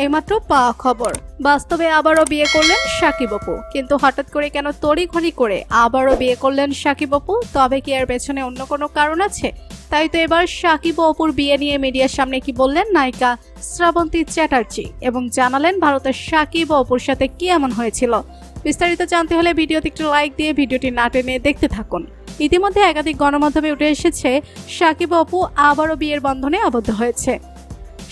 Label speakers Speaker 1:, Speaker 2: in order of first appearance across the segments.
Speaker 1: এইমাত্র পাওয়া খবর, বাস্তবে আবারও বিয়ে করলেন শাকিব অপু। কিন্তু হঠাৎ করে কেন তড়িঘড়ি করে আবারও বিয়ে করলেন শাকিব অপু? তবে কি এর পেছনে অন্য কোনো কারণ আছে? তাই তো এবার শাকিব ও অপুর বিয়ে নিয়ে মিডিয়ার সামনে কি বললেন নায়িকা শ্রাবন্তী চ্যাটার্জি এবং জানালেন ভারতের শাকিব ও অপুর সাথে কি এমন হয়েছিল। বিস্তারিত জানতে হলে ভিডিওতে একটু লাইক দিয়ে ভিডিওটি না টেনে দেখতে থাকুন। ইতিমধ্যে একাধিক গণমাধ্যমে উঠে এসেছে শাকিব ও অপু আবারও বিয়ের বন্ধনে আবদ্ধ হয়েছে।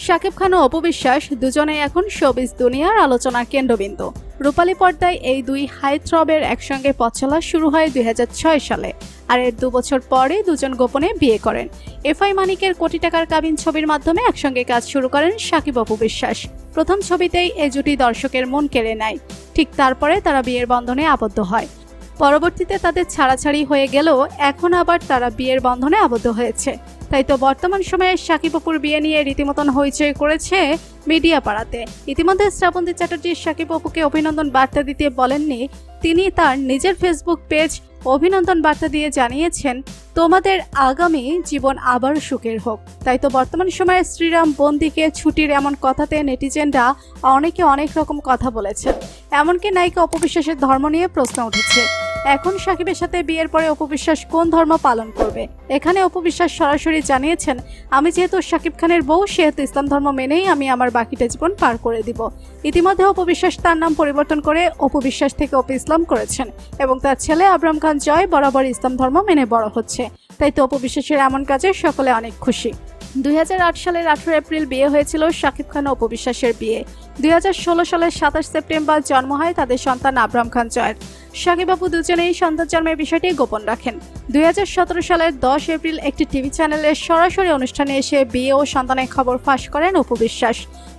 Speaker 1: শাকিব খান ও অপু বিশ্বাস দুজনেই এখন শোবিজ দুনিয়ার আলোচনার কেন্দ্রবিন্দু। রূপালী পর্দায় এই দুই হাইথ্রবের একসঙ্গে পথ চলা শুরু হয় 2006 সালে। আর এর 2 বছর পরে দুজন গোপনে বিয়ে করেন। এফআই মানিকের কোটি টাকার কাবিন ছবির মাধ্যমে একসঙ্গে কাজ শুরু করেন শাকিব অপু বিশ্বাস। প্রথম ছবিতেই এই জুটি দর্শকের মন কেড়ে নেয়। ঠিক তারপরে তারা বিয়ের বন্ধনে আবদ্ধ হয়। পরবর্তীতে তাদের ছাড়াছাড়ি হয়ে গেলেও এখন আবার তারা বিয়ের বন্ধনে আবদ্ধ হয়েছে। তাই তো বর্তমান সময়ে শাকিব অপুর বিয়ে নিয়ে রীতিমতন হইচই করেছে মিডিয়া পাড়াতে। ইতিমধ্যে শ্রাবন্তী চ্যাটার্জি শাকিব অপুকে অভিনন্দন বার্তা দিতে বলেননি। তিনি তার নিজের ফেসবুক পেজ অভিনন্দন বার্তা দিয়ে জানিয়েছেন, তোমাদের আগামী জীবন আবার সুখের হোক। তাই তো বর্তমান সময়ে শ্রীরাম বন্দিকে ছুটির এমন কথাতে নেটিজেনরা অনেকে অনেক রকম কথা বলেছেন। এমনকি নায়িকা অপু বিশ্বাসের ধর্ম নিয়ে প্রশ্ন উঠেছে। এখন শাকিবের সাথে বিয়ের পরে অপু বিশ্বাস কোন ধর্ম পালন করবে? এখানে অপু বিশ্বাস সরাসরি জানিয়েছেন, আমি যেহেতু শাকিব খানের বউ, সেহেতু ইসলাম ধর্ম মেনেই আমি আমার বাকিটা জীবন পার করে দিব। ইতিমধ্যে অপু বিশ্বাস তার নাম পরিবর্তন করে অপু বিশ্বাস থেকে অপু ইসলাম করেছেন এবং তার ছেলে আবরাম খান জয় বরাবর ইসলাম ধর্ম মেনে বড় হচ্ছে। তাই তো অপু বিশ্বাসের এমন কাজে সকলে অনেক খুশি। 2008 সালের 18 এপ্রিল বিয়ে হয়েছিল শাকিব খান ও অপু বিশ্বাসের বিয়ে। 2016 সালের 27 সেপ্টেম্বর জন্ম হয় তাদের সন্তান আবরাম খান জয়ের। শাকিব অপু দুজনেই সন্তান জন্মের বিষয়টি গোপন রাখেন। 2017 সালের 10 এপ্রিল একটি টিভি চ্যানেলের সরাসরি অনুষ্ঠানে এসে বিয়ে ও সন্তানের খবর ফাঁস করেন অপু বিশ্বাস।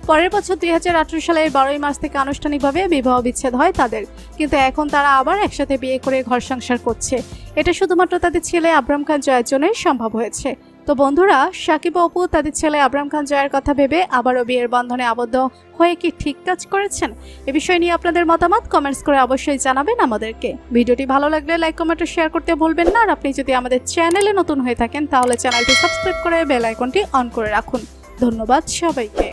Speaker 1: পরের বছর 2018 সালের 12 মার্চ থেকে আনুষ্ঠানিকভাবে বিবাহ বিচ্ছেদ হয় তাদের। কিন্তু এখন তারা আবার একসাথে বিয়ে করে ঘর সংসার করছে। এটা শুধুমাত্র তাদের ছেলে আবরাম খান জয়ের জন্যই সম্ভব হয়েছে। তো বন্ধুরা, শাকিব অপু তাদের ছেলে আবরাম খান জয়ের কথা ভেবে আবারও বিয়ের বন্ধনে আবদ্ধ হয়ে কি ঠিক কাজ করেছেন? এ বিষয় নিয়ে আপনাদের মতামত কমেন্টস করে অবশ্যই জানাবেন আমাদেরকে। ভিডিওটি ভালো লাগলে লাইক, কমেন্ট ও শেয়ার করতে ভুলবেন না। আর আপনি যদি আমাদের চ্যানেলে নতুন হয়ে থাকেন তাহলে চ্যানেলটি সাবস্ক্রাইব করে বেল আইকনটি অন করে রাখুন। ধন্যবাদ সবাইকে।